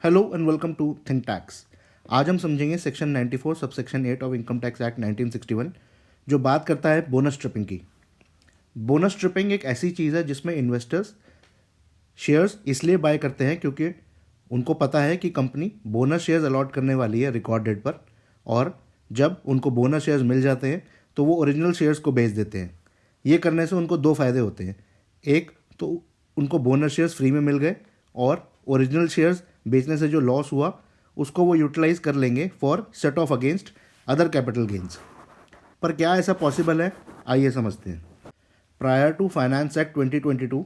Hello and welcome to Think Tax. आज हम समझेंगे section 94 subsection 8 of Income Tax Act 1961 जो बात करता है बोनस ट्रिपिंग की। बोनस ट्रिपिंग एक ऐसी चीज़ है जिसमें इन्वेस्टर्स शेयर्स इसलिए बाय करते हैं क्योंकि उनको पता है कि कंपनी बोनस शेयर्स अलॉट करने वाली है रिकॉर्ड डेट पर, और जब उनको बोनस शेयर्स मिल जाते हैं तो वो ओरिजिनल शेयर्स को बेच देते हैं। ये करने से उनको दो फ़ायदे होते हैं। एक तो उनको बोनस शेयर्स फ्री में मिल गए, और ओरिजिनल शेयर्स बेचने से जो लॉस हुआ उसको वो यूटिलाइज कर लेंगे for set off against other capital gains. पर क्या ऐसा पॉसिबल है, आइए समझते हैं। Prior to finance act 2022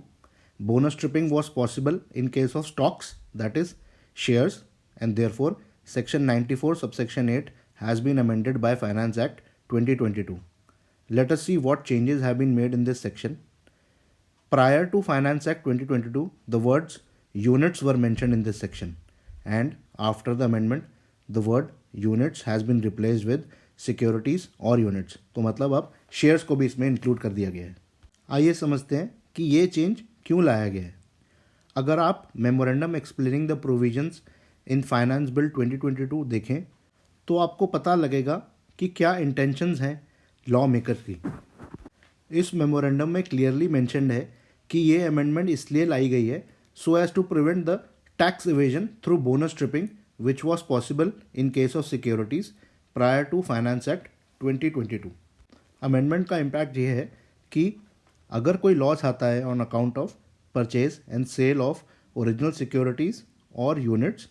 bonus stripping was possible in case of stocks, that is shares, and therefore section 94 subsection 8 has been amended by Finance Act 2022. Let us see what changes have been made in this section. Prior to Finance Act 2022, the words units were mentioned in this section, and after the amendment the word units has been replaced with securities or units. तो मतलब अब shares को भी इसमें include कर दिया गया है। आइए समझते हैं कि ये चेंज क्यों लाया गया है। अगर आप memorandum explaining the provisions in finance bill 2022 देखें तो आपको पता लगेगा कि क्या इंटेंशंस हैं लॉ मेकर की। इस मेमोरेंडम में क्लियरली मेंशन्ड है कि ये अमेंडमेंट इसलिए लाई गई है so as to prevent the tax evasion through bonus tripping which was possible in case of securities prior to finance act 2022। Amendment का इम्पैक्ट ये है कि अगर कोई लॉस आता है on account of purchase and sale of original securities और units,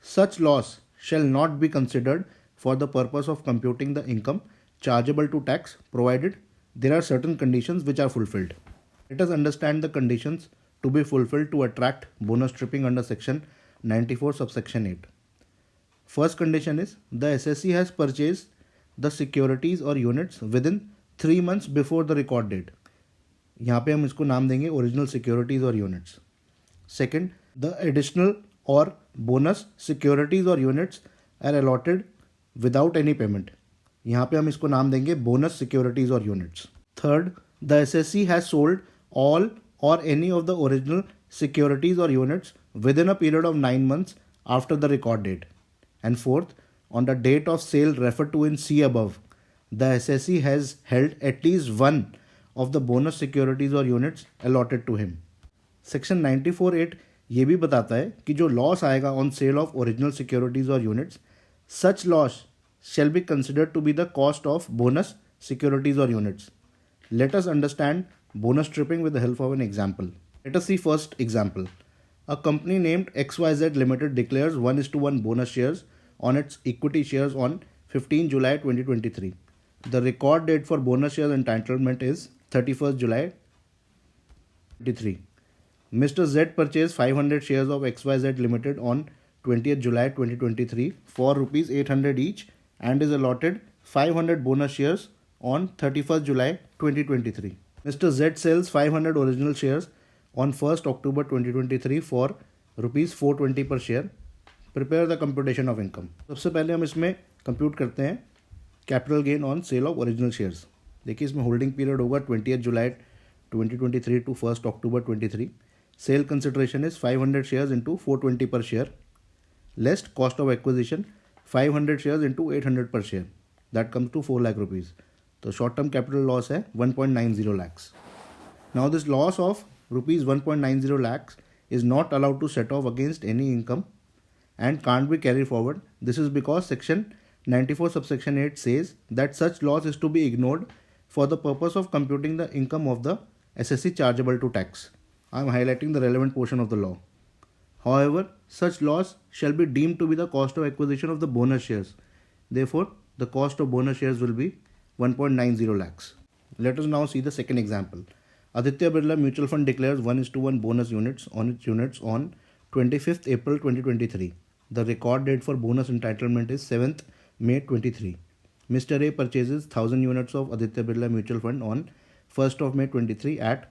such loss shall not be considered for the purpose of computing the income chargeable to tax, provided there are certain conditions which are fulfilled. Let us understand the conditions to be fulfilled to attract bonus stripping under section 94 subsection 8. First condition is the SSC has purchased the securities or units within 3 months before the record date. यहाँ पे हम इसको नाम देंगे original securities और units. Second, the additional और bonus securities और units are allotted without any payment. यहाँ पे हम इसको नाम देंगे बोनस सिक्योरिटीज और units. Third, the SSC has sold all और any of the original securities और units within a period of 9 months after the record date. And fourth, on the date of sale refer to in C above, the SSC has held at least one of the bonus securities or units allotted to him. Section 94(8) ये भी बताता है कि जो loss आएगा on sale of original securities और units, such loss shall be considered to be the cost of bonus securities or units. Let us understand bonus stripping with the help of an example. Let us see first example. A company named XYZ Limited declares 1:1 bonus shares on its equity shares on 15 July 2023. The record date for bonus shares entitlement is 31st July 2023. Mr. Z purchased 500 shares of XYZ Limited on 20th July 2023 for rupees 800 each and is allotted 500 bonus shares on 31st July 2023. Mr. Z sells 500 original shares on 1st October 2023 for rupees 420 per share. Prepare the computation of income. सबसे पहले हम इसमें compute करते हैं capital gain on sale of original shares. देखिए इसमें holding period होगा 20th July 2023 to 1st October 23। Sale consideration is 500 shares into 420 per share, less cost of acquisition 500 shares into 800 per share, that comes to 4 lakh rupees. तो short term capital loss है 1.90 lakhs। Now this loss of rupees 1.90 lakhs is not allowed to set off against any income and can't be carried forward. This is because section 94 subsection 8 says that such loss is to be ignored for the purpose of computing the income of the SSC chargeable to tax. I am highlighting the relevant portion of the law. However, such loss shall be deemed to be the cost of acquisition of the bonus shares. Therefore, the cost of bonus shares will be 1.90 lakhs. Let us now see the second example. Aditya Birla Mutual Fund declares 1:1 bonus units on its units on 25th April 2023. The record date for bonus entitlement is 7th May 23. Mr. A purchases 1000 units of Aditya Birla Mutual Fund on 1st of May 23 at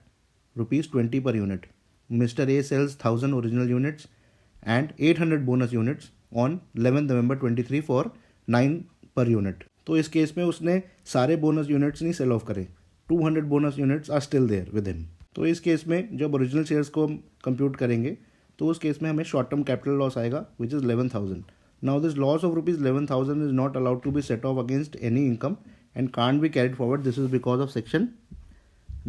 rupees 20 per unit. Mr. A sells 1000 original units and 800 bonus units on 11th November 23 for 9 per unit. तो इस case में उसने सारे bonus units नहीं sell off करे, 200 bonus units are still there with him. तो इस case में जब ओरिजिनल शेयर्स को कंप्यूट करेंगे तो उस केस में हमें शॉर्ट टर्म कैपिटल लॉस आएगा which is 11,000. Now this loss of rupees 11,000 is not allowed to be set off against any income and can't be carried forward. This is because of section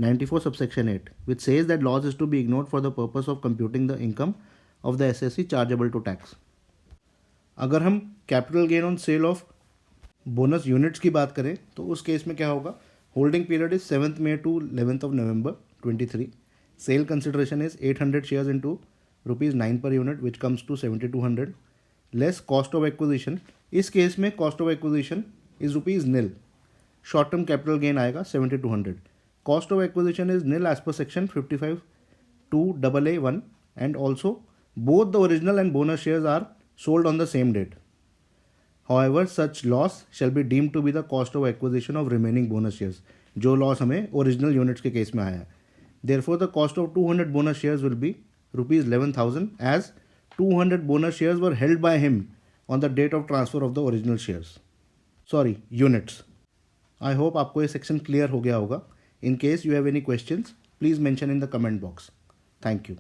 94 subsection 8, which says that loss is to be ignored for the purpose of computing the income of the SSC chargeable to tax. अगर हम capital gain on sale of bonus units की बात करें तो उस case में क्या होगा. Holding period is 7th May to 11th of November 23. Sale consideration is 800 shares into ₹9 per unit which comes to 7,200 less cost of acquisition. इस case में cost of acquisition is ₹0. Short term capital gain आएगा 7,200. Cost of acquisition is nil as per section 55(2)(a)(1) and also both the original and bonus shares are sold on the same date. However, such loss shall be deemed to be the cost of acquisition of remaining bonus shares. जो loss हमें original units के case में आया है. Therefore, the cost of 200 bonus shares will be ₹11,000 as 200 bonus shares were held by him on the date of transfer of the original shares. Sorry, units. I hope आपको ये section clear हो गया होगा. In case you have any questions, please mention in the comment box. Thank you.